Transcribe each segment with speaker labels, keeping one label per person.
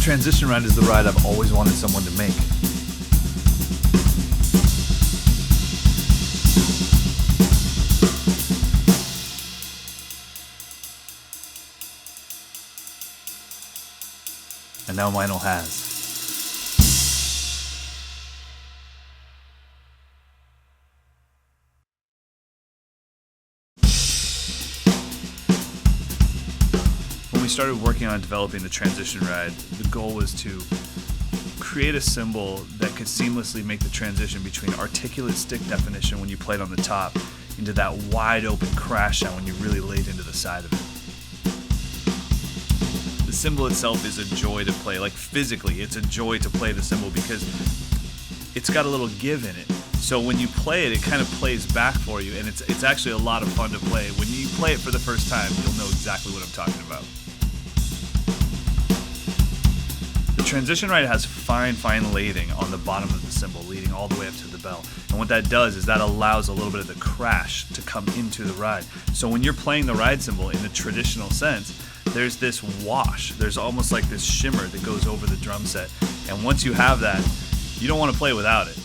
Speaker 1: transition ride is the ride I've always wanted someone to make. And now Meinl has. When we started working on developing the transition ride, the goal was to create a cymbal that could seamlessly make the transition between articulate stick definition when you played on the top into that wide open crash sound when you really laid into the side of it. The cymbal itself is a joy to play, like physically, it's a joy to play the cymbal because it's got a little give in it. So when you play it, it kind of plays back for you, and it's actually a lot of fun to play. When you play it for the first time, you'll know exactly what I'm talking about. The transition ride has fine lathing on the bottom of the cymbal, leading all the way up to the bell. And what that does is that allows a little bit of the crash to come into the ride. So when you're playing the ride cymbal in the traditional sense, there's this wash. There's almost like this shimmer that goes over the drum set. And once you have that, you don't want to play without it.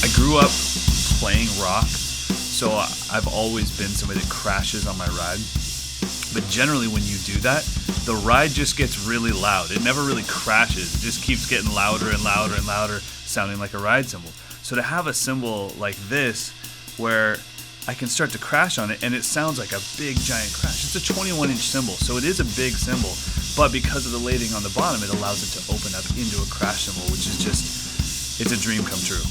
Speaker 1: I grew up playing rock, so I've always been somebody that crashes on my ride. But generally when you do that, the ride just gets really loud. It never really crashes. It just keeps getting louder and louder and louder, sounding like a ride cymbal. So to have a cymbal like this, where I can start to crash on it and it sounds like a big giant crash. It's a 21-inch cymbal, so it is a big cymbal, but because of the lathing on the bottom, it allows it to open up into a crash cymbal, which is just, it's a dream come true.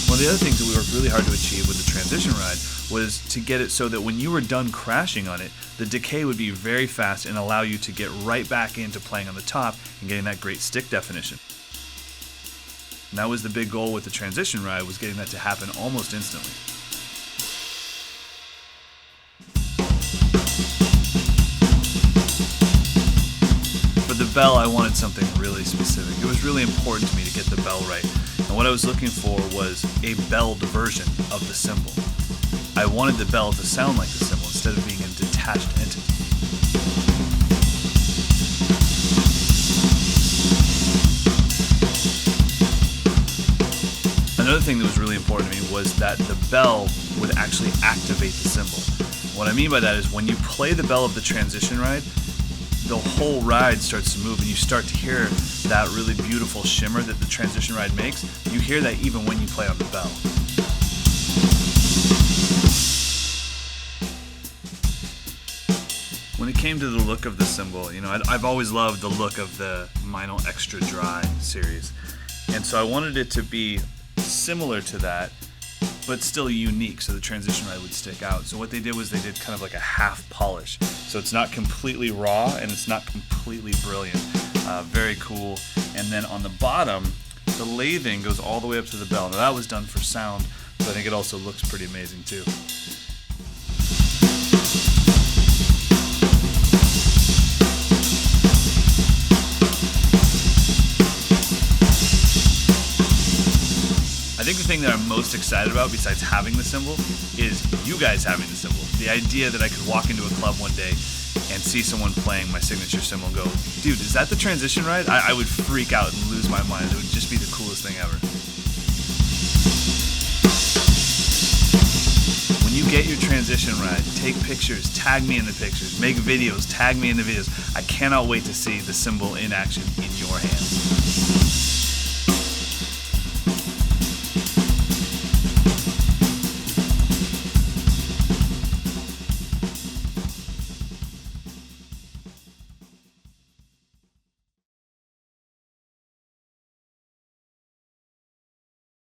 Speaker 1: One of the other things that we worked really hard to achieve with the transition ride was to get it so that when you were done crashing on it, the decay would be very fast and allow you to get right back into playing on the top and getting that great stick definition. And that was the big goal with the transition ride, was getting that to happen almost instantly. For the bell, I wanted something really specific. It was really important to me to get the bell right. And what I was looking for was a belled version of the cymbal. I wanted the bell to sound like the cymbal instead of being a detached entity. Another thing that was really important to me was that the bell would actually activate the cymbal. What I mean by that is when you play the bell of the transition ride, the whole ride starts to move and you start to hear that really beautiful shimmer that the transition ride makes. You hear that even when you play on the bell. When it came to the look of the cymbal, you know, I've always loved the look of the Meinl Extra Dry series. And so I wanted it to be similar to that, but still unique, so the transition ride would stick out. So what they did was they did kind of like a half polish. So it's not completely raw and it's not completely brilliant. Very cool. And then on the bottom, the lathing goes all the way up to the bell. Now that was done for sound, so I think it also looks pretty amazing too. I think the thing that I'm most excited about, besides having the cymbal, is you guys having the cymbal. The idea that I could walk into a club one day and see someone playing my signature cymbal and go, dude, is that the transition ride? I would freak out and lose my mind. It would just be the coolest thing ever. When you get your transition ride, take pictures, tag me in the pictures, make videos, tag me in the videos. I cannot wait to see the cymbal in action in your hands.